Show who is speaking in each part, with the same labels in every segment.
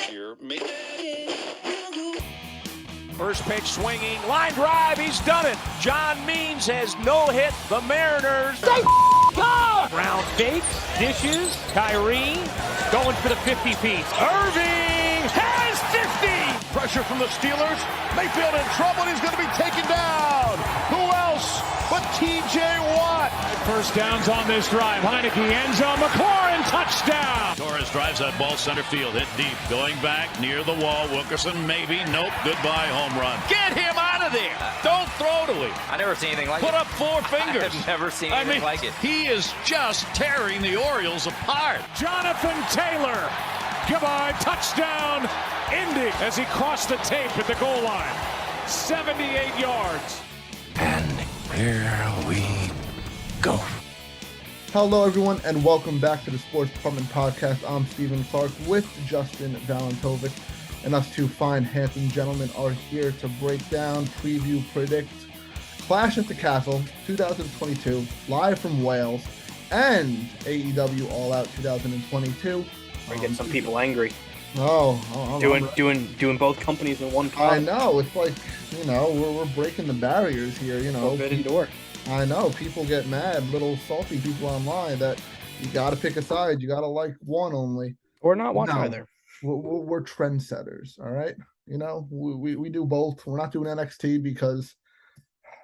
Speaker 1: this year.
Speaker 2: First pitch swinging, line drive, he's done it. John Means has no-hit the Mariners. They go! Round fakes, dishes, Kyrie going for the 50-piece. Irving has 50!
Speaker 3: Pressure from the Steelers. Mayfield in trouble, and he's going to be taken down. Who else but TJ Watt?
Speaker 2: First downs on this drive. Heineke end zone, McLaurin touchdown.
Speaker 4: Torres drives that ball center field, hit deep, going back near the wall. Wilkerson maybe, nope, goodbye home run. Get him out of there. Don't throw to him.
Speaker 5: I never seen anything like
Speaker 4: Put
Speaker 5: it.
Speaker 4: up four fingers.
Speaker 5: I've never seen anything like it.
Speaker 4: He is just tearing the Orioles apart.
Speaker 2: Jonathan Taylor, goodbye, touchdown, ending as he crossed the tape at the goal line. 78 yards.
Speaker 6: And here we go.
Speaker 7: Hello, everyone, and welcome back to the Sports Department Podcast. I'm Stephen Clark with Justin Valentovic, and us two fine, handsome gentlemen are here to break down, preview, predict Clash at the Castle 2022, live from Wales, and AEW All Out 2022.
Speaker 8: We're getting some people angry.
Speaker 7: Doing
Speaker 8: both companies in one pod.
Speaker 7: I know, it's like, we're breaking the barriers here,
Speaker 8: Forbidden door.
Speaker 7: I know, people get mad, little salty people online, that you got to pick a side, you got to like one only.
Speaker 8: Or not one either.
Speaker 7: We're trendsetters, all right? We do both. We're not doing NXT because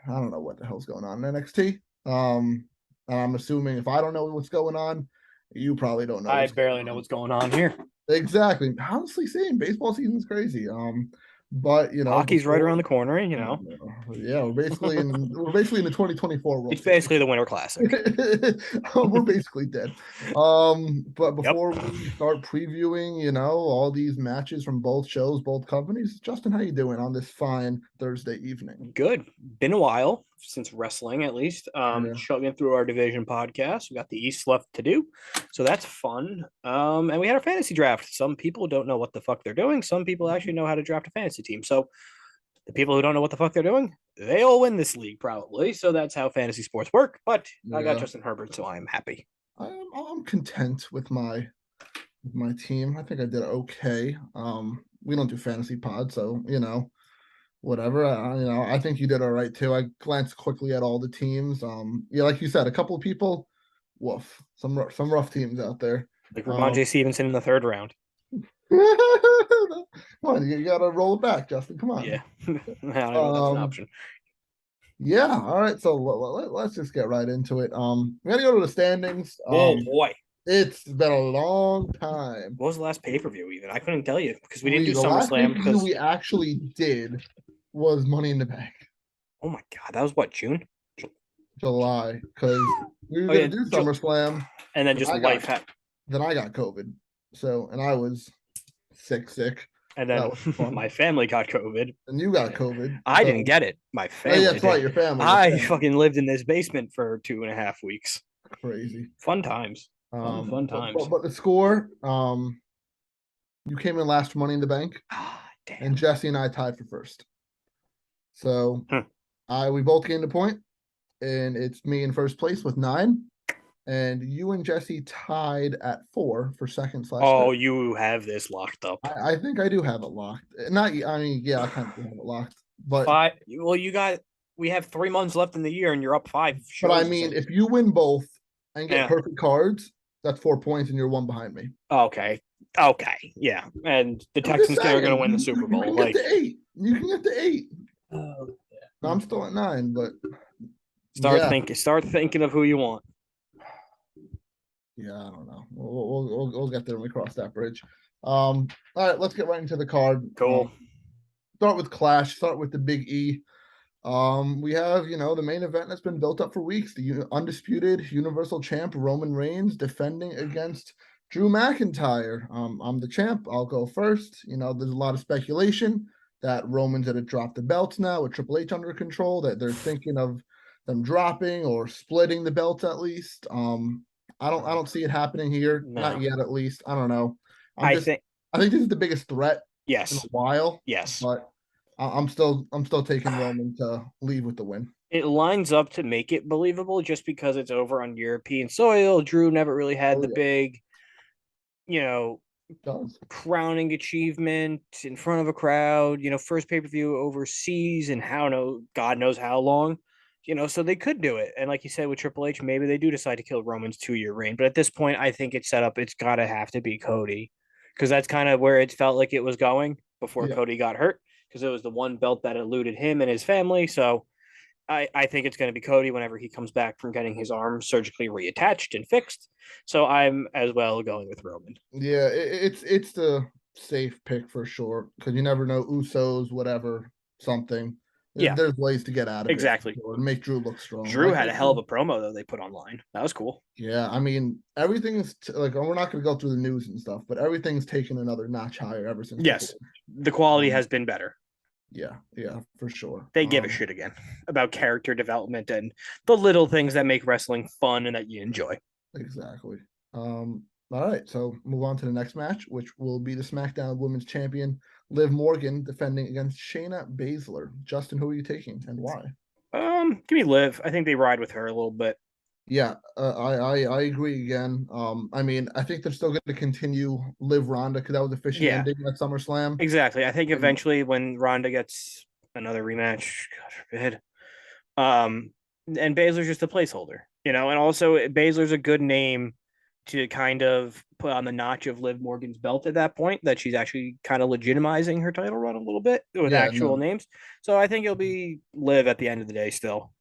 Speaker 7: I don't know what the hell's going on in NXT. And I'm assuming if I don't know what's going on, you probably don't know.
Speaker 8: I barely know what's going on here.
Speaker 7: Exactly. Honestly, same. Baseball season's crazy. But
Speaker 8: hockey's right around the corner.
Speaker 7: Yeah, we're basically in the 2024 World.
Speaker 8: It's basically the Winter Classic.
Speaker 7: We're basically dead. But before we start previewing, all these matches from both shows, both companies, Justin, how you doing on this fine Thursday evening?
Speaker 8: Good. Been a while since wrestling, at least. Chugging through our division podcast. We got the East left to do, so that's fun. And we had our fantasy draft. Some people don't know what the fuck they're doing. Some people actually know how to draft a fantasy team. So the people who don't know what the fuck they're doing, they all win this league probably. So that's how fantasy sports work. But I got Justin Herbert, so I'm happy.
Speaker 7: I'm content with my team. I think I did okay. We don't do fantasy pod, so whatever. I think you did all right too. I glanced quickly at all the teams. Like you said, a couple of people, woof, some rough teams out there.
Speaker 8: Like Ramon J. Stevenson in the third round.
Speaker 7: Come on, you gotta roll it back, Justin. Come on.
Speaker 8: Yeah, I don't know if that's an option.
Speaker 7: Yeah. All right. So let's just get right into it. We gotta go to the standings.
Speaker 8: Oh boy,
Speaker 7: it's been a long time.
Speaker 8: What was the last pay-per-view? Even I couldn't tell you because we didn't do SummerSlam. Because
Speaker 7: we actually did was Money in the Bank.
Speaker 8: Oh my god, that was what, June?
Speaker 7: July, because we were gonna do SummerSlam,
Speaker 8: and then just life happened.
Speaker 7: Then I got COVID, and I was sick.
Speaker 8: And then my family got COVID.
Speaker 7: And you got COVID.
Speaker 8: I didn't get it. My family.
Speaker 7: That's right, your family.
Speaker 8: I fucking lived in this basement for 2.5 weeks.
Speaker 7: Crazy.
Speaker 8: Fun times. Fun times.
Speaker 7: But the score, you came in last for Money in the Bank.
Speaker 8: Damn.
Speaker 7: And Jesse and I tied for first. So we both gained a point, and it's me in first place with 9. And you and Jesse tied at 4 for second / third.
Speaker 8: You have this locked up.
Speaker 7: I think I do have it locked. I kind of have it locked. But
Speaker 8: we have 3 months left in the year, and you're up 5.
Speaker 7: But I mean, if you win both and get perfect cards, that's 4 points, and you're 1 behind me.
Speaker 8: Okay, yeah. And the Texans are going to win the Super Bowl.
Speaker 7: You can get to 8. You can get to 8. Oh, yeah. I'm still at 9, but
Speaker 8: start thinking of who you want.
Speaker 7: Yeah, I don't know. We'll get there when we cross that bridge. All right, let's get right into the card.
Speaker 8: Cool.
Speaker 7: Start with Clash. Start with the Big E. We have, the main event that's been built up for weeks. The undisputed Universal Champ Roman Reigns defending against Drew McIntyre. I'm the champ. I'll go first. There's a lot of speculation that Roman's going to drop the belts now with Triple H under control, that they're thinking of them dropping or splitting the belts at least. I don't see it happening here. No. Not yet, at least. I don't know. I think this is the biggest threat.
Speaker 8: Yes.
Speaker 7: In a while.
Speaker 8: Yes.
Speaker 7: But I'm still taking Roman to leave with the win.
Speaker 8: It lines up to make it believable just because it's over on European soil. Drew never really had the big,
Speaker 7: does.
Speaker 8: crowning achievement in front of a crowd, first pay-per-view overseas and God knows how long, so they could do it. And like you said with Triple H, maybe they do decide to kill Roman's 2-year reign. But at this point, I think it's set up. It's got to have to be Cody because that's kind of where it felt like it was going before Cody got hurt because it was the one belt that eluded him and his family. So I think it's going to be Cody whenever he comes back from getting his arm surgically reattached and fixed. So I'm as well going with Roman.
Speaker 7: Yeah, it's the safe pick for sure because you never know Usos, whatever, something. There's ways to get out of it.
Speaker 8: Exactly.
Speaker 7: And make Drew look strong.
Speaker 8: Drew had a hell of a promo though they put online. That was cool.
Speaker 7: Yeah, I mean everything is like we're not going to go through the news and stuff, but everything's taken another notch higher ever since.
Speaker 8: Yes, the quality has been better.
Speaker 7: Yeah, for sure.
Speaker 8: They give a shit again about character development and the little things that make wrestling fun and that you enjoy.
Speaker 7: Exactly. All right, so move on to the next match, which will be the SmackDown Women's Champion Liv Morgan defending against Shayna Baszler. Justin, who are you taking and why?
Speaker 8: Give me Liv. I think they ride with her a little bit.
Speaker 7: Yeah, I agree again. I mean, I think they're still going to continue Liv Ronda because that was officially ending at SummerSlam.
Speaker 8: Exactly. I think eventually when Ronda gets another rematch, God forbid, and Baszler's just a placeholder, and also Baszler's a good name to kind of put on the notch of Liv Morgan's belt at that point, that she's actually kind of legitimizing her title run a little bit with actual names. So I think it'll be Liv at the end of the day still.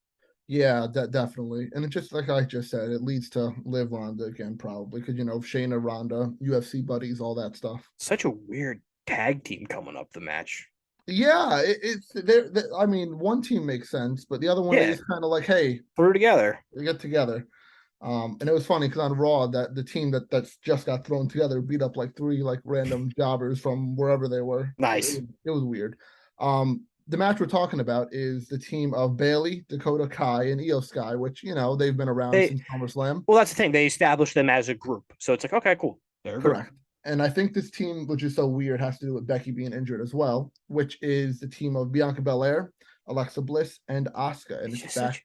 Speaker 7: Yeah, definitely. And it just like I just said, it leads to Liv Ronda again, probably because Shayna Ronda, UFC buddies, all that stuff.
Speaker 8: Such a weird tag team coming up the match.
Speaker 7: Yeah, it's there. I mean, one team makes sense, but the other one is kind of like, hey,
Speaker 8: threw together.
Speaker 7: We get together. And it was funny because on Raw, that the team that's just got thrown together beat up like 3 like random jobbers from wherever they were.
Speaker 8: Nice.
Speaker 7: It was weird. The match we're talking about is the team of Bayley, Dakota Kai, and Io Sky, which they've been around since SummerSlam.
Speaker 8: Well, that's the thing; they established them as a group, so it's like, okay, cool. They're
Speaker 7: correct. And I think this team, which is so weird, has to do with Becky being injured as well, which is the team of Bianca Belair, Alexa Bliss, and Asuka. And it's back.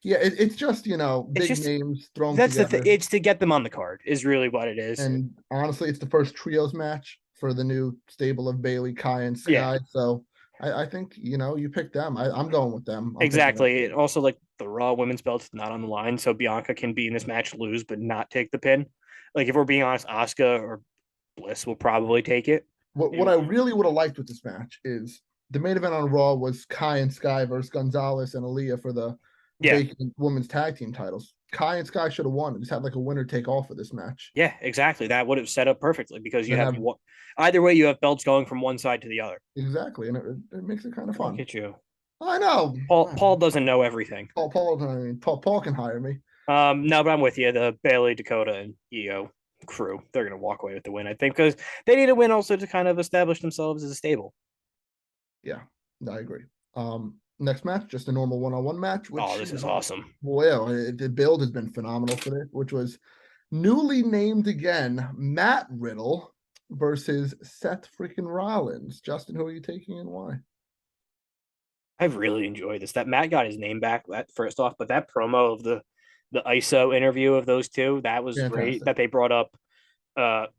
Speaker 7: It's just big names thrown
Speaker 8: that's
Speaker 7: together.
Speaker 8: It's to get them on the card is really what it is.
Speaker 7: And honestly, it's the first trios match for the new stable of Bayley, Kai, and Sky. Yeah. So I think you pick them. I'm going with them.
Speaker 8: Exactly. Also, like the Raw women's belt's not on the line, so Bianca can be in this match, lose, but not take the pin. Like if we're being honest, Asuka or Bliss will probably take it.
Speaker 7: What I really would have liked with this match is the main event on Raw was Kai and Sky versus Gonzalez and Aaliyah for the vacant women's tag team titles. Kai and Sky should have won and just had like a winner take all for this match.
Speaker 8: Yeah, exactly. That would have set up perfectly because you have either way, you have belts going from one side to the other.
Speaker 7: Exactly, and it makes it kind of fun.
Speaker 8: Look at you.
Speaker 7: I know.
Speaker 8: Paul doesn't know everything.
Speaker 7: Paul can hire me.
Speaker 8: No, but I'm with you. The Bayley, Dakota, and Io crew, they're going to walk away with the win, I think, because they need a win also to kind of establish themselves as a stable.
Speaker 7: Yeah, I agree. Next match, just a normal one-on-one match. Which,
Speaker 8: this is awesome.
Speaker 7: Well, the build has been phenomenal for this, which was newly named again, Matt Riddle versus Seth Fricken Rollins. Justin, who are you taking and why?
Speaker 8: I've really enjoyed this. That Matt got his name back, first off, but that promo of the ISO interview of those two, that was great. That they brought up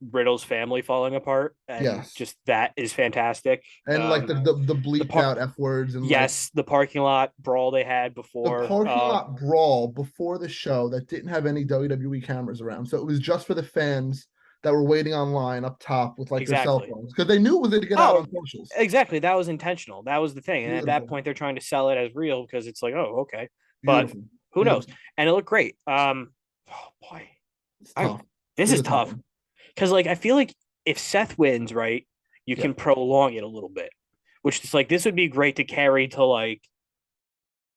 Speaker 8: Riddle's family falling apart, and just that is fantastic.
Speaker 7: And like the bleeped out F words, and
Speaker 8: the parking lot brawl they had before.
Speaker 7: The parking lot brawl before the show that didn't have any WWE cameras around, so it was just for the fans that were waiting online up top with like their cell phones because they knew it was going to get out on socials.
Speaker 8: Exactly, that was intentional. That was the thing, and at that point they're trying to sell it as real because it's like, oh, okay, but who knows? And it looked great. Oh boy, this is tough. Because, like, I feel like if Seth wins, right, you can prolong it a little bit, which is like this would be great to carry to like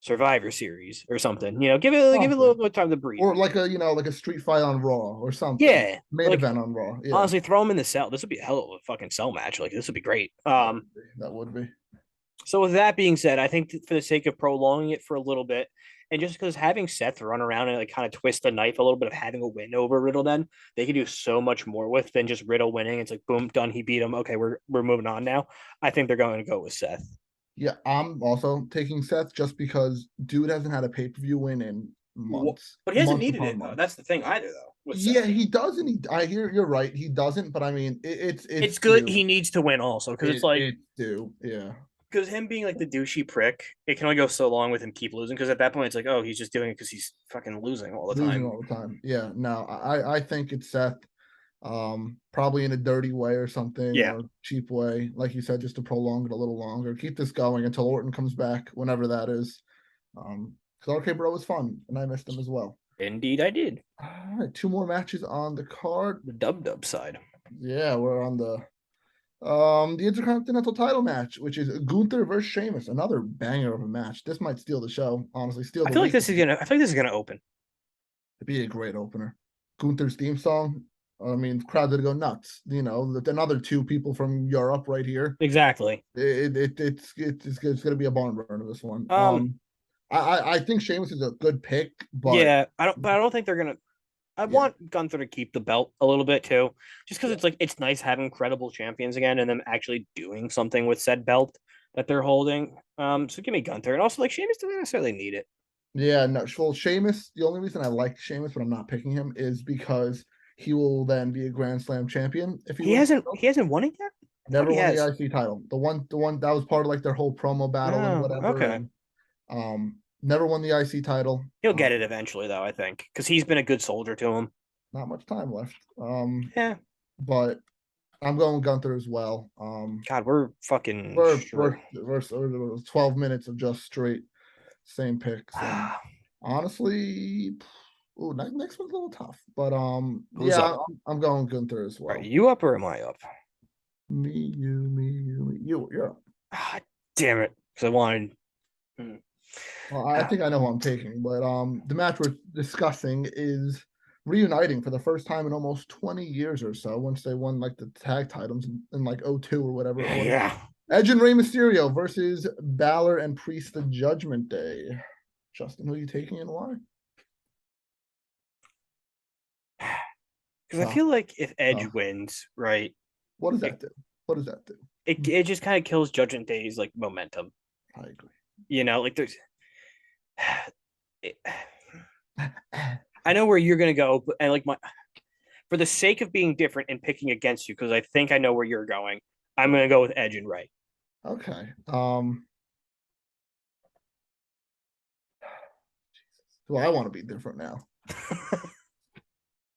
Speaker 8: Survivor Series or something. Give it a little bit of time to breathe,
Speaker 7: or like a street fight on Raw or something.
Speaker 8: Yeah,
Speaker 7: main event on Raw. Yeah.
Speaker 8: Honestly, throw them in the cell. This would be a hell of a fucking cell match. Like this would be great.
Speaker 7: That would be.
Speaker 8: So with that being said, I think for the sake of prolonging it for a little bit, and just because having Seth run around and like kind of twist the knife a little bit of having a win over Riddle, then they can do so much more with than just Riddle winning. It's like boom, done. He beat him. Okay, we're moving on now. I think they're going to go with Seth.
Speaker 7: Yeah, I'm also taking Seth just because dude hasn't had a pay-per-view win in months.
Speaker 8: But he hasn't needed it though. That's the thing either though.
Speaker 7: Yeah, he doesn't. I hear you're right. He doesn't, but I mean, it's
Speaker 8: good.
Speaker 7: due.
Speaker 8: He needs to win also because it's like
Speaker 7: it's due. Yeah,
Speaker 8: because him being like the douchey prick, it can only go so long with him keep losing. Because at that point, it's like, oh, he's just doing it because he's fucking losing all the
Speaker 7: losing
Speaker 8: time.
Speaker 7: all the time. Yeah, no, I think it's Seth. Probably in a dirty way or something,
Speaker 8: Yeah.
Speaker 7: or cheap way, like you said, just to prolong it a little longer. Keep this going until Orton comes back, whenever that is. Because RK Bro was fun, and I missed him as well.
Speaker 8: Indeed, I did.
Speaker 7: All right, 2 more matches on the card.
Speaker 8: The dub side.
Speaker 7: Yeah, we're on the Intercontinental title match, which is Gunther versus Sheamus. Another banger of a match. This might steal the show, honestly.
Speaker 8: I feel like this is gonna open.
Speaker 7: It'd be a great opener. Gunther's theme song. I mean, crowd would go nuts. You know, another 2 people from Europe right here.
Speaker 8: Exactly.
Speaker 7: It's going to be a barn burner, this one. I think Sheamus is a good pick, but
Speaker 8: yeah, I don't think they're gonna. I want Gunther to keep the belt a little bit too, just because it's like it's nice having credible champions again and them actually doing something with said belt that they're holding. So give me Gunther, and also like Sheamus doesn't necessarily need it.
Speaker 7: Yeah, no. Well, Sheamus. The only reason I like Sheamus, but I'm not picking him, is because he will then be a Grand Slam champion if
Speaker 8: he hasn't won it yet.
Speaker 7: Never won the IC title. The one that was part of like their whole promo battle and whatever.
Speaker 8: Okay.
Speaker 7: And, never won the IC title.
Speaker 8: He'll get it eventually, though. I think because he's been a good soldier to him.
Speaker 7: Not much time left.
Speaker 8: Yeah.
Speaker 7: But I'm going Gunther as well.
Speaker 8: God, we're fucking.
Speaker 7: We're 12 minutes of just straight same picks. Honestly. Ooh, next one's a little tough, but I'm going Gunther as well.
Speaker 8: Are you up or am I up?
Speaker 7: Me, you. You're up.
Speaker 8: Ah, damn it! Because I wanted.
Speaker 7: Well, I think I know who I'm taking, but the match we're discussing is reuniting for the first time in almost 20 years or so. Once they won like the tag titles in like 02 or whatever.
Speaker 8: Yeah.
Speaker 7: Edge and Rey Mysterio versus Balor and Priest the Judgment Day. Justin, who are you taking and why?
Speaker 8: Because I feel like if Edge wins, right?
Speaker 7: What does that do? What does that do?
Speaker 8: It just kind of kills Judgment Day's like momentum.
Speaker 7: I agree.
Speaker 8: You know, like there's. I know where you're gonna go, and like for the sake of being different and picking against you, because I think I know where you're going. I'm gonna go with Edge and Rey.
Speaker 7: Okay. Well, I want to be different now.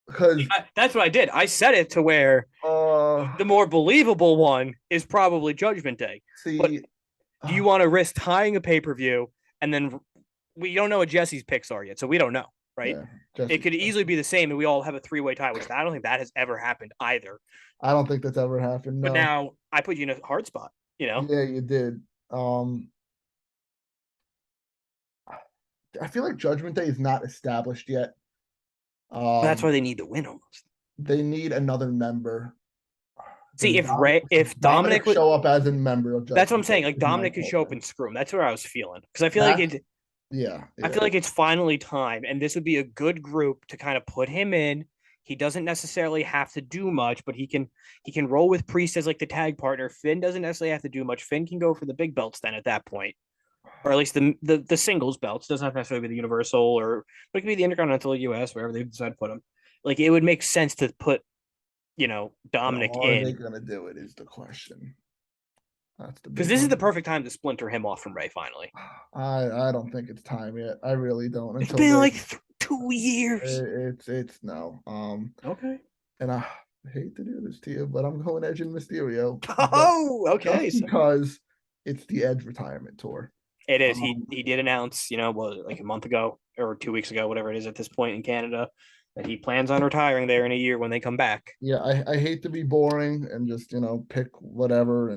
Speaker 7: Because
Speaker 8: that's what I did. I said it to where the more believable one is probably Judgment Day. But do you want to risk tying a pay-per-view and then we don't know what Jesse's picks are yet, so we don't know, right? Yeah, it could easily be the same and we all have a 3-way tie, which I don't think that has ever happened either.
Speaker 7: I don't think that's ever happened. No.
Speaker 8: But now I put you in a hard spot, you know?
Speaker 7: Yeah, you did. I feel like Judgment Day is not established yet.
Speaker 8: That's why they need to win almost.
Speaker 7: They need another member.
Speaker 8: See, if Dominic would
Speaker 7: show up as a member of Judgment
Speaker 8: that's what I'm saying. Like Dominic could show up and screw him. That's where I was feeling. Because I feel like it I feel like it's finally time, and this would be a good group to kind of put him in. He doesn't necessarily have to do much, but he can roll with Priest as like the tag partner. Finn doesn't necessarily have to do much. Finn can go for the big belts then at that point. Or at least the singles belts. Doesn't have to necessarily be the Universal, but it could be the Intercontinental US, wherever they decide to put him. Like it would make sense to put, Dominic in.
Speaker 7: Are they gonna do it is the question. That's the
Speaker 8: because this is the perfect time to splinter him off from Rey finally.
Speaker 7: I don't think it's time yet. I really don't.
Speaker 8: It's been like 2 years.
Speaker 7: It's no.
Speaker 8: Okay.
Speaker 7: And I hate to do this to you, but I'm going Edge and Mysterio.
Speaker 8: Oh, okay.
Speaker 7: Because it's the Edge retirement tour.
Speaker 8: It is. He did announce, like a month ago or 2 weeks ago, whatever it is at this point in Canada, that he plans on retiring there in a year when they come back.
Speaker 7: Yeah, I hate to be boring and just, pick whatever,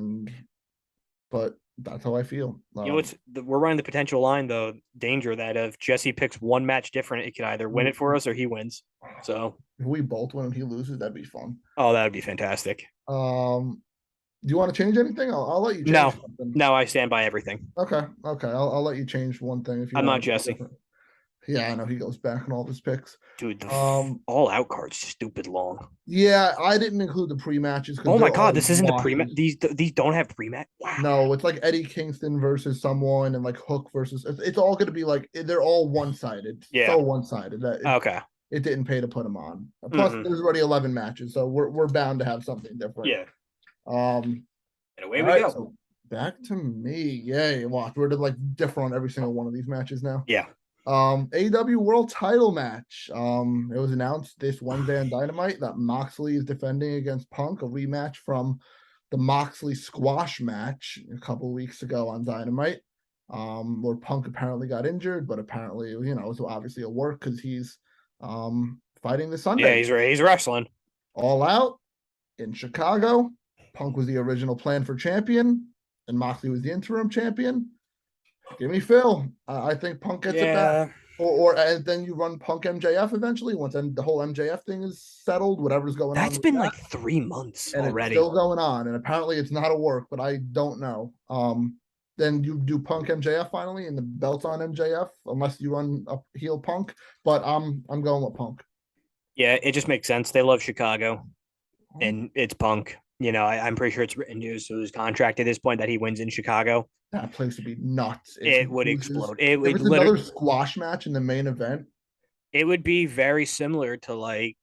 Speaker 7: but that's how I feel.
Speaker 8: We're running the potential line, though, danger that if Jesse picks one match different, it could either win it for us or he wins. So
Speaker 7: if we both win and he loses, that'd be fun.
Speaker 8: Oh, that would be fantastic.
Speaker 7: Do you want to change anything? I'll let you change something.
Speaker 8: No, I stand by everything.
Speaker 7: Okay. I'll let you change one thing if you
Speaker 8: I'm not Jesse.
Speaker 7: Yeah, I know he goes back on all of his picks.
Speaker 8: Dude, the all out card's stupid long.
Speaker 7: Yeah, I didn't include the pre-matches.
Speaker 8: Oh my god, this isn't the pre-match. These don't have pre-match. Wow.
Speaker 7: No, it's like Eddie Kingston versus someone and like Hook versus. It's all going to be like they're all one-sided.
Speaker 8: Yeah,
Speaker 7: so one-sided.
Speaker 8: Okay.
Speaker 7: it didn't pay to put him on. Plus, there's already 11 matches, so we're bound to have something different.
Speaker 8: Yeah.
Speaker 7: And
Speaker 8: away we go.
Speaker 7: So back to me. Yay! Watch, we're like different on every single one of these matches now.
Speaker 8: Yeah.
Speaker 7: AEW World Title match. It was announced this Wednesday on Dynamite that Moxley is defending against Punk, a rematch from the Moxley squash match a couple weeks ago on Dynamite. Where Punk apparently got injured, but apparently, it was obviously a work because he's fighting this Sunday.
Speaker 8: Yeah, he's wrestling.
Speaker 7: All Out in Chicago. Punk was the original plan for champion, and Moxley was the interim champion. Give me Phil. I think Punk gets it back. Or and then you run Punk MJF eventually once the whole MJF thing is settled, whatever's going on.
Speaker 8: That's been like 3 months
Speaker 7: and
Speaker 8: already.
Speaker 7: It's still going on, and apparently it's not a work, but I don't know. Then you do Punk MJF finally, and the belt's on MJF, unless you run a heel Punk. But I'm going with Punk.
Speaker 8: Yeah, it just makes sense. They love Chicago, and it's Punk. I'm pretty sure it's written news to his contract at this point that he wins in Chicago.
Speaker 7: That place would be nuts.
Speaker 8: It would explode. It
Speaker 7: would
Speaker 8: would
Speaker 7: another squash match in the main event.
Speaker 8: It would be very similar to like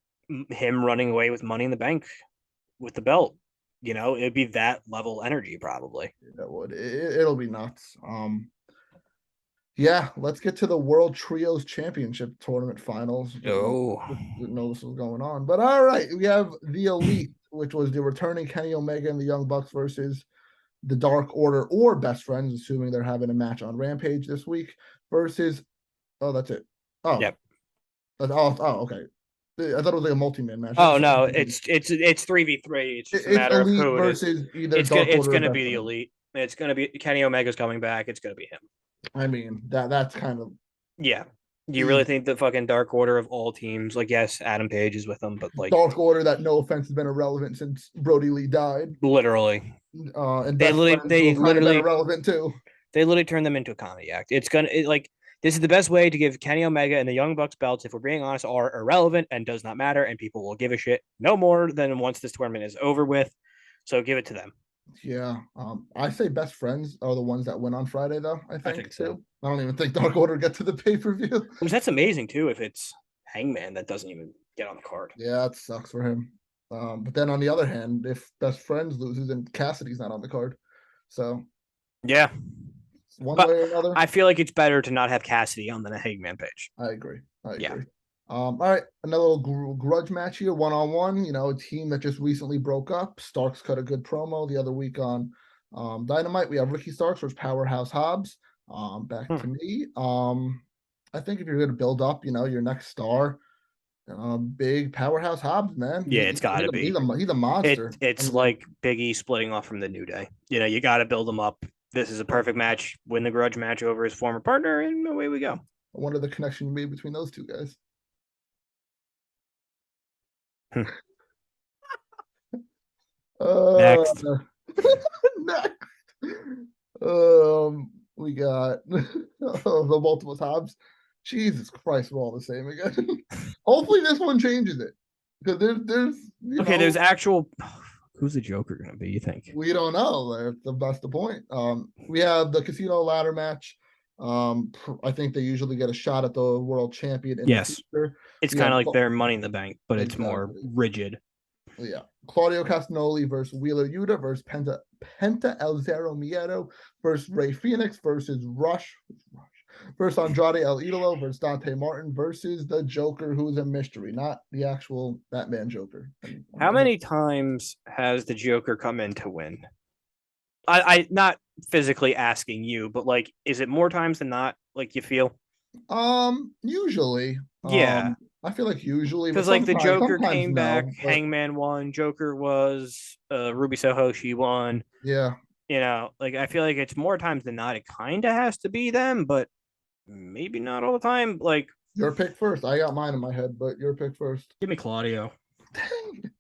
Speaker 8: him running away with Money in the Bank with the belt. It'd be that level energy probably.
Speaker 7: That would. It'll be nuts. Yeah, let's get to the World Trios Championship Tournament Finals. Didn't know this was going on. But all right, we have the Elite, which was the returning Kenny Omega and the Young Bucks versus the Dark Order or Best Friends, assuming they're having a match on Rampage this week, versus that's it. Oh.
Speaker 8: Yep.
Speaker 7: Okay. I thought it was like a multi-man match.
Speaker 8: Oh no, it's 3v3. It's just a matter of who it is. It's going to be the Elite. It's going to be Kenny Omega's coming back. It's going to be him.
Speaker 7: I mean, that's kind of
Speaker 8: Do you really think the fucking Dark Order of all teams, like, yes, Adam Page is with them, but like
Speaker 7: Dark Order that, no offense, has been irrelevant since Brody Lee died.
Speaker 8: Literally.
Speaker 7: And
Speaker 8: they literally
Speaker 7: irrelevant too.
Speaker 8: They literally turned them into a comedy act. This is the best way to give Kenny Omega and the Young Bucks belts, if we're being honest, are irrelevant and does not matter, and people will give a shit no more than once this tournament is over with. So give it to them.
Speaker 7: Yeah. I say Best Friends are the ones that win on Friday, though. I think
Speaker 8: so.
Speaker 7: Too. I don't even think Dark Order get to the pay-per-view.
Speaker 8: Which that's amazing too if it's Hangman that doesn't even get on the card.
Speaker 7: Yeah, that sucks for him. But then on the other hand, if Best Friends loses, then Cassidy's not on the card. So
Speaker 8: yeah.
Speaker 7: One way or another.
Speaker 8: I feel like it's better to not have Cassidy on than a Hangman page.
Speaker 7: I agree. All right, another little grudge match here, one-on-one. A team that just recently broke up. Starks cut a good promo the other week on Dynamite. We have Ricky Starks versus Powerhouse Hobbs. Back to me. I think if you're going to build up, your next star, big Powerhouse Hobbs, man.
Speaker 8: Yeah, it's got to be.
Speaker 7: He's a monster.
Speaker 8: It's like Big E splitting off from the New Day. You got to build him up. This is a perfect match. Win the grudge match over his former partner, and away we go.
Speaker 7: I wonder the connection you made between those two guys.
Speaker 8: Next.
Speaker 7: Next. We got the multiple Hobbs. Jesus Christ, we're all the same again. Hopefully this one changes it. Because there's
Speaker 8: actual. Who's the Joker going to be, you think?
Speaker 7: We don't know. That's the point. We have the Casino Ladder match. I think they usually get a shot at the world champion.
Speaker 8: Yes. It's kind of like their Money in the Bank, but it's more rigid.
Speaker 7: Yeah. Claudio Castagnoli versus Wheeler Yuta versus Penta El Zero Miedo versus Rey Fenix versus Rush versus Andrade El Idolo versus Dante Martin versus the Joker, who's a mystery, not the actual Batman Joker.
Speaker 8: How many times has the Joker come in to win? I not physically asking you, but like, is it more times than not? Like, you feel?
Speaker 7: Usually.
Speaker 8: Yeah.
Speaker 7: I feel like usually,
Speaker 8: because like the Joker came back, Hangman won, Joker was, Ruby Soho, she won.
Speaker 7: Yeah.
Speaker 8: Like I feel like it's more times than not. It kind of has to be them, but maybe not all the time. Like
Speaker 7: your pick first. I got mine in my head, but your pick first.
Speaker 8: Give me Claudio.
Speaker 7: Dang.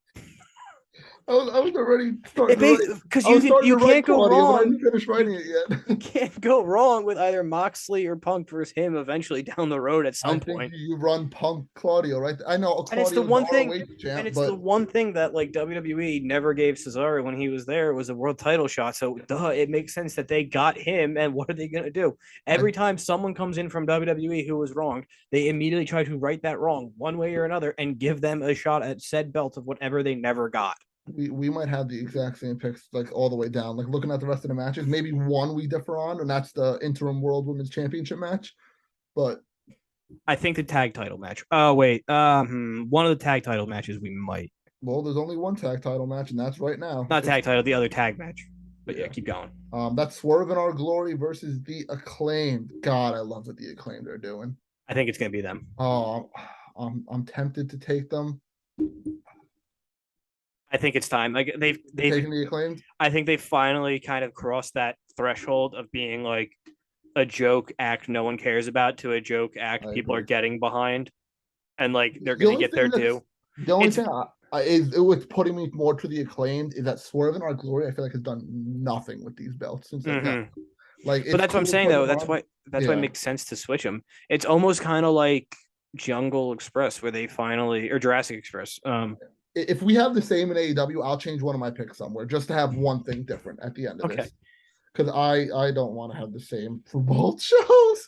Speaker 7: I was already starting
Speaker 8: because you can't go
Speaker 7: Claudia, but I
Speaker 8: wrong.
Speaker 7: didn't finish writing it yet.
Speaker 8: You can't go wrong with either Moxley or Punk versus him eventually down the road at some point.
Speaker 7: You run Punk Claudio, right? I know
Speaker 8: And it's
Speaker 7: Claudio's
Speaker 8: the one thing,
Speaker 7: champ,
Speaker 8: and it's
Speaker 7: but
Speaker 8: the one thing that like WWE never gave Cesaro when he was there was a world title shot. So it makes sense that they got him. And what are they gonna do? Every time someone comes in from WWE who was wrong, they immediately try to right that wrong one way or another and give them a shot at said belt of whatever they never got.
Speaker 7: we might have the exact same picks, like all the way down. Like looking at the rest of the matches, maybe one we differ on, and that's the interim World Women's Championship match. But
Speaker 8: I think the tag title match. Oh wait, one of the tag title matches we might.
Speaker 7: Well, there's only one tag title match, and that's right now.
Speaker 8: Not tag title, the other tag match. But yeah, keep going.
Speaker 7: That's Swerve in Our Glory versus the Acclaimed. God, I love what the Acclaimed are doing.
Speaker 8: I think it's gonna be them.
Speaker 7: I'm tempted to take them.
Speaker 8: I think it's time. Like they've
Speaker 7: taken the Acclaimed.
Speaker 8: I think they finally kind of crossed that threshold of being like a joke act no one cares about to a joke act people are getting behind, and like they're gonna get their due.
Speaker 7: The only thing what's putting me more to the Acclaimed is that Swerve in Our Glory, I feel like, has done nothing with these belts since they've got. Like,
Speaker 8: but that's what I'm saying though. That's why it makes sense to switch them. It's almost kind of like Jungle Express, where they finally, or Jurassic Express.
Speaker 7: If we have the same in AEW, I'll change one of my picks somewhere just to have one thing different at the end of this. Because I don't want to have the same for both shows.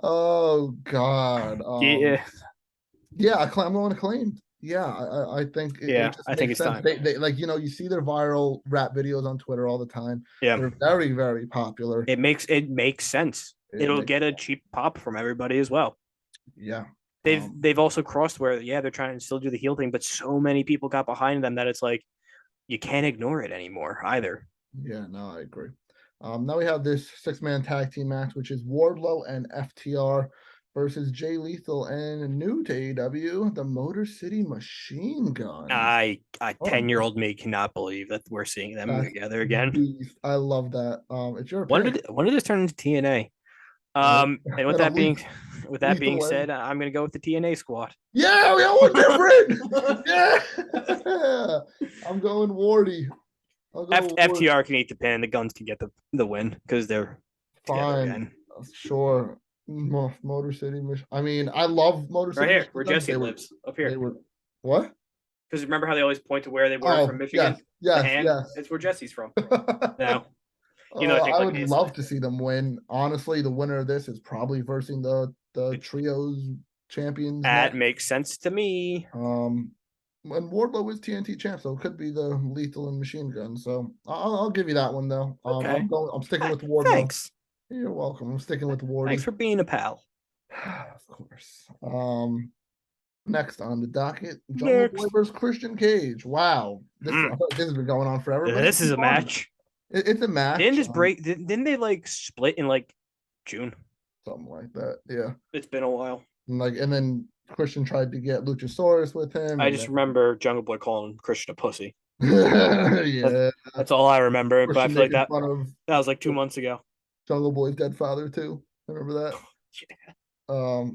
Speaker 7: Oh God. I'm going Acclaimed. Yeah, I think. I think it's time. They like, you see their viral rap videos on Twitter all the time. Yeah, they're very, very popular.
Speaker 8: It makes sense. It'll get a cheap pop from everybody as well.
Speaker 7: Yeah.
Speaker 8: They've also crossed where they're trying to still do the heel thing, but so many people got behind them that it's like you can't ignore it anymore either.
Speaker 7: Yeah, no, I agree. Now we have this 6-man tag team match, which is Wardlow and FTR versus Jay Lethal and new to AEW, the Motor City Machine Gun.
Speaker 8: 10-year-old me cannot believe that we're seeing them together again.
Speaker 7: I love that. It's your
Speaker 8: when did this turn into TNA? And with that being said, I'm gonna go with the TNA squad.
Speaker 7: Yeah, we got one different. Yeah, I'm going Wardy.
Speaker 8: FTR can eat the pin. The Guns can get the win because they're
Speaker 7: fine. Sure. Motor City Mission. I mean, I love Motor City.
Speaker 8: Right here, where Jesse lives. Up here.
Speaker 7: What?
Speaker 8: Because remember how they always point to where they were from Michigan?
Speaker 7: Yes.
Speaker 8: It's where Jesse's from. Now.
Speaker 7: I would love to see them win. Honestly, the winner of this is probably versing the trios champions.
Speaker 8: That makes sense to me.
Speaker 7: And Wardlow is TNT champ, so it could be the Lethal and Machine Gun. So I'll give you that one though.
Speaker 8: Okay.
Speaker 7: I'm sticking with Wardlow.
Speaker 8: Thanks.
Speaker 7: You're welcome. I'm sticking with Wardlow.
Speaker 8: Thanks for being a pal.
Speaker 7: Of course. Next on the docket, Jungle Boy versus Christian Cage. Wow, this has been going on forever.
Speaker 8: This is a match.
Speaker 7: It's a match.
Speaker 8: Didn't they like split in like June?
Speaker 7: Something like that. Yeah.
Speaker 8: It's been a while.
Speaker 7: And then Christian tried to get Luchasaurus with him.
Speaker 8: I just remember Jungle Boy calling Christian a pussy.
Speaker 7: Yeah.
Speaker 8: That's all I remember.
Speaker 7: Christian,
Speaker 8: but I feel like that was like 2 months ago.
Speaker 7: Jungle Boy's dead father too. Remember that?
Speaker 8: Yeah.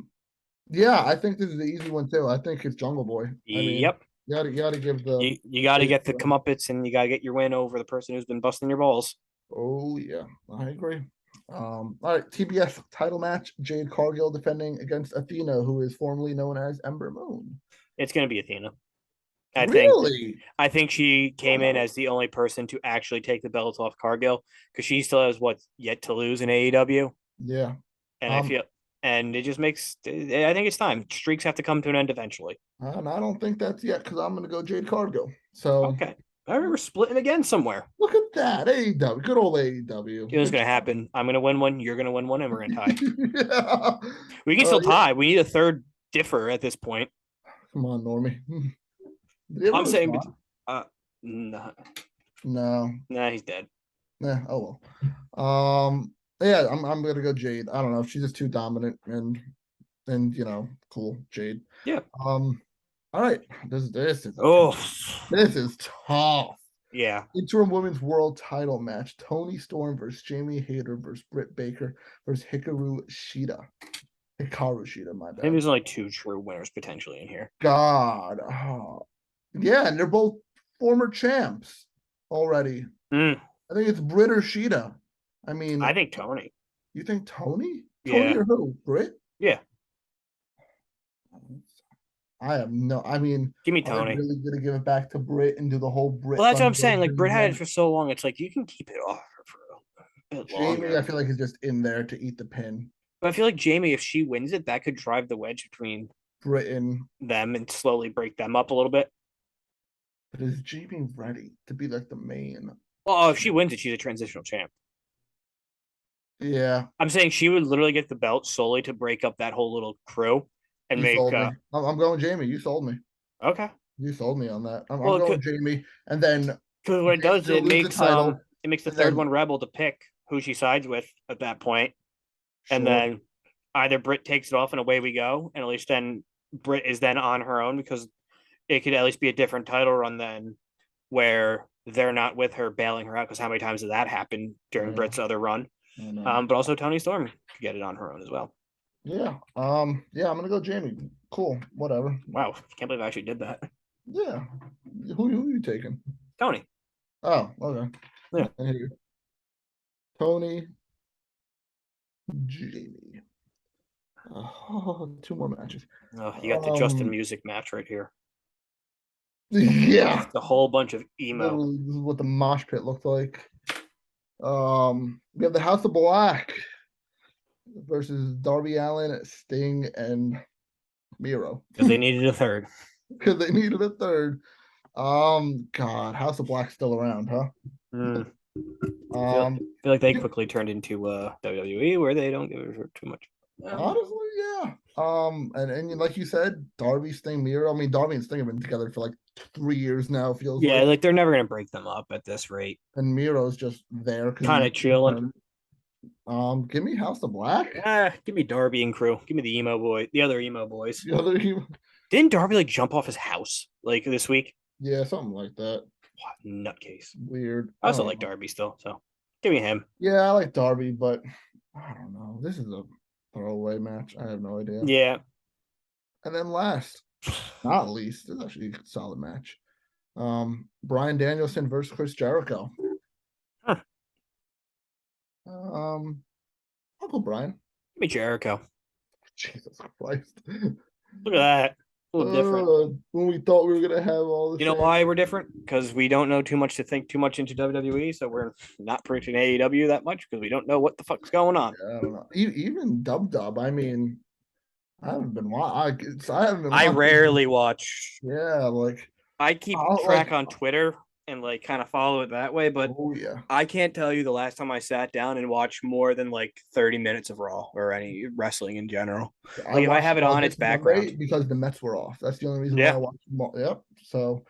Speaker 7: Yeah, I think this is the easy one too. I think it's Jungle Boy.
Speaker 8: Yep.
Speaker 7: You gotta give the
Speaker 8: you gotta get the comeuppance and you gotta get your win over the person who's been busting your balls.
Speaker 7: Oh yeah, I agree. All right, TBS title match: Jade Cargill defending against Athena, who is formerly known as Ember Moon.
Speaker 8: It's gonna be Athena. I think she came in as the only person to actually take the belt off Cargill because she still has yet to lose in AEW.
Speaker 7: Yeah,
Speaker 8: and and it just makes. I think it's time. Streaks have to come to an end eventually.
Speaker 7: And I don't think that's yet because I'm going to go Jade Cargill. So
Speaker 8: okay, I remember splitting again somewhere.
Speaker 7: Look at that, AEW, good old AEW.
Speaker 8: You know what's going to happen? I'm going to win one. You're going to win one, and we're going to tie. Yeah. We can still tie. We need a third differ at this point.
Speaker 7: Come on, Normie.
Speaker 8: I'm saying, no. Nah, he's dead.
Speaker 7: Yeah. Oh well. Yeah, I'm gonna go Jade. I don't know. She's just too dominant and cool, Jade.
Speaker 8: Yeah.
Speaker 7: All right. This is tough.
Speaker 8: Yeah.
Speaker 7: Interim Women's World Title match: Toni Storm versus Jamie Hayter versus Britt Baker versus Hikaru Shida. My bad.
Speaker 8: I think there's only 2 true winners potentially in here.
Speaker 7: God. Oh. Yeah, and they're both former champs already.
Speaker 8: Mm.
Speaker 7: I think it's Britt or Sheeta. I mean,
Speaker 8: I think Tony.
Speaker 7: You think Tony?
Speaker 8: Yeah.
Speaker 7: Tony or who? Britt?
Speaker 8: Yeah.
Speaker 7: I have no. I mean,
Speaker 8: Give me
Speaker 7: are
Speaker 8: Tony.
Speaker 7: they really gonna give it back to Britt and do the whole Britt?
Speaker 8: Well, that's what I'm
Speaker 7: Gunther
Speaker 8: saying. Like
Speaker 7: thing
Speaker 8: Britt had
Speaker 7: again?
Speaker 8: it for so long, it's like you can keep it off her for a bit
Speaker 7: Jamie,
Speaker 8: longer.
Speaker 7: I feel like is just in there to eat the pin.
Speaker 8: But I feel like Jamie, if she wins it, that could drive the wedge between
Speaker 7: Britain.
Speaker 8: them and slowly break them up a little bit.
Speaker 7: But is Jamie ready to be like the main?
Speaker 8: Well, if she wins it, she's a transitional champ.
Speaker 7: Yeah,
Speaker 8: I'm saying she would literally get the belt solely to break up that whole little crew and
Speaker 7: you
Speaker 8: make.
Speaker 7: sold me. I'm going Jamie. You sold me.
Speaker 8: Okay.
Speaker 7: You sold me on that. I'm
Speaker 8: Well,
Speaker 7: going Jamie, and then
Speaker 8: Because what it does,
Speaker 7: She'll
Speaker 8: it
Speaker 7: lose the
Speaker 8: makes
Speaker 7: title,
Speaker 8: it makes the
Speaker 7: and
Speaker 8: third
Speaker 7: then-
Speaker 8: one Rebel to pick who she sides with at that point, and
Speaker 7: Sure.
Speaker 8: then either Britt takes it off and away we go, and at least then Britt is then on her own because it could at least be a different title run then, where they're not with her bailing her out. Because how many times did that happen during
Speaker 7: Yeah.
Speaker 8: Britt's other run?
Speaker 7: I know.
Speaker 8: But also Tony Storm could get it on her own as well.
Speaker 7: Yeah. Yeah, I'm gonna go Jamie. Cool. Whatever.
Speaker 8: Wow, can't believe I actually did that.
Speaker 7: Yeah. Who are you taking?
Speaker 8: Tony.
Speaker 7: Oh, okay.
Speaker 8: Yeah.
Speaker 7: I hear you. Tony, Jamie. Oh, 2 more matches.
Speaker 8: Oh, you got the Justin
Speaker 7: Um,
Speaker 8: Music match right here.
Speaker 7: Yeah.
Speaker 8: It's a whole bunch of emo.
Speaker 7: Literally, this is what the mosh pit looked like. We have the House of Black versus Darby Allin, Sting, and Miro.
Speaker 8: Because they needed a third.
Speaker 7: Because they needed a third. God, House of Black's still around, huh?
Speaker 8: Mm.
Speaker 7: Um,
Speaker 8: I feel like they quickly turned into WWE where they don't give a shit too much.
Speaker 7: honestly, yeah. And like you said, Darby, Sting, Miro. I mean, Darby and Sting have been together for like 3 years now. Feels
Speaker 8: Yeah,
Speaker 7: like.
Speaker 8: like they're never gonna break them up at this rate.
Speaker 7: And Miro's just there,
Speaker 8: Kind of chilling.
Speaker 7: Give me House of Black.
Speaker 8: Give me Darby and crew. Give me the emo boy, the other emo boys.
Speaker 7: The other,
Speaker 8: Didn't Darby like jump off his house like this week?
Speaker 7: yeah, something like that.
Speaker 8: What nutcase.
Speaker 7: Weird.
Speaker 8: I also
Speaker 7: don't
Speaker 8: like
Speaker 7: know.
Speaker 8: Darby still, so give me him.
Speaker 7: Yeah, I like Darby, but I don't know. This is a throwaway match. I have no idea.
Speaker 8: Yeah.
Speaker 7: And then last, not least, this is actually a solid match. Bryan Danielson versus Chris Jericho.
Speaker 8: Huh.
Speaker 7: I'll go Bryan.
Speaker 8: Give me Jericho.
Speaker 7: Jesus Christ.
Speaker 8: Look at that. A little different.
Speaker 7: When we thought we were gonna have all the
Speaker 8: You know
Speaker 7: same-
Speaker 8: why we're different? Because we don't know too much to think too much into WWE, so we're not predicting AEW that much because we don't know what the fuck's going on.
Speaker 7: I don't know. Even Dub. I mean, I haven't been watching. I haven't been.
Speaker 8: I
Speaker 7: watching-
Speaker 8: rarely watch.
Speaker 7: Yeah, like.
Speaker 8: I keep
Speaker 7: I'll,
Speaker 8: track
Speaker 7: like-
Speaker 8: on Twitter and like kind of follow it that way, but
Speaker 7: Oh yeah.
Speaker 8: I can't tell you the last time I sat down and watched more than like 30 minutes of Raw or any wrestling in general. Like, if I
Speaker 7: watched
Speaker 8: have it
Speaker 7: all
Speaker 8: on
Speaker 7: this
Speaker 8: its
Speaker 7: Monday
Speaker 8: background.
Speaker 7: because the Mets were off. That's the only reason
Speaker 8: Yeah.
Speaker 7: why I watched. Yep. So,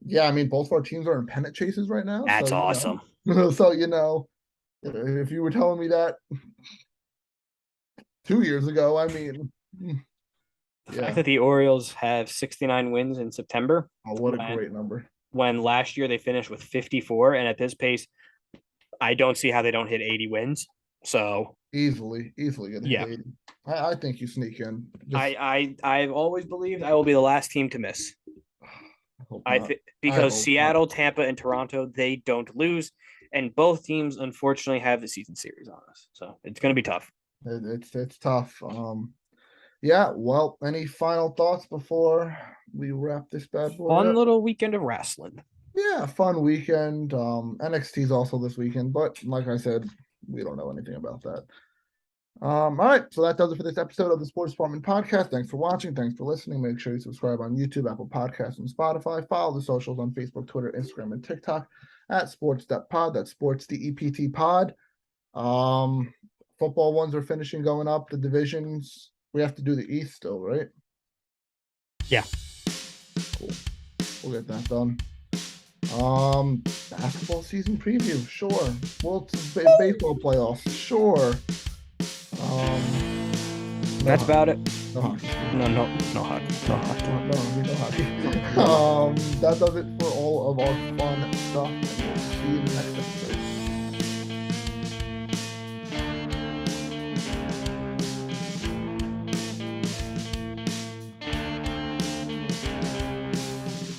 Speaker 7: yeah. I mean, both of our teams are in pennant chases right now.
Speaker 8: That's
Speaker 7: so,
Speaker 8: awesome.
Speaker 7: So if you were telling me that 2 years ago, I mean,
Speaker 8: The
Speaker 7: yeah.
Speaker 8: fact that the Orioles have 69 wins in September,
Speaker 7: Oh, what a
Speaker 8: Man.
Speaker 7: great number.
Speaker 8: when last year they finished with 54, and at this pace, I don't see how they don't hit 80 wins. So
Speaker 7: Easily gonna
Speaker 8: Yeah.
Speaker 7: hit 80. I think you sneak in.
Speaker 8: I've always believed I will be the last team to miss.
Speaker 7: Hope
Speaker 8: I
Speaker 7: not.
Speaker 8: think
Speaker 7: hope
Speaker 8: because
Speaker 7: not.
Speaker 8: Seattle, Tampa, and Toronto, they don't lose, and both teams unfortunately have the season series on us. So it's going to be tough.
Speaker 7: It's tough. Yeah. Well, any final thoughts before we wrap this bad boy
Speaker 8: Fun
Speaker 7: up?
Speaker 8: little weekend of wrestling.
Speaker 7: Yeah, fun weekend. NXT's also this weekend, but like I said, we don't know anything about that. All right, so that does it for this episode of the Sports Department Podcast. Thanks for watching. Thanks for listening. Make sure you subscribe on YouTube, Apple Podcasts, and Spotify. Follow the socials on Facebook, Twitter, Instagram, and TikTok at Sports.pod. That's Sports DEPT Pod. Football ones are finishing going up. The divisions, we have to do the East still, right?
Speaker 8: Yeah.
Speaker 7: Cool. We'll get that done. Basketball season preview, sure. Well, baseball playoffs, sure.
Speaker 8: That's about it.
Speaker 7: No hockey.
Speaker 8: No hockey. No hockey.
Speaker 7: No hockey. That does it for all of our fun stuff. And we'll see you in the next episode.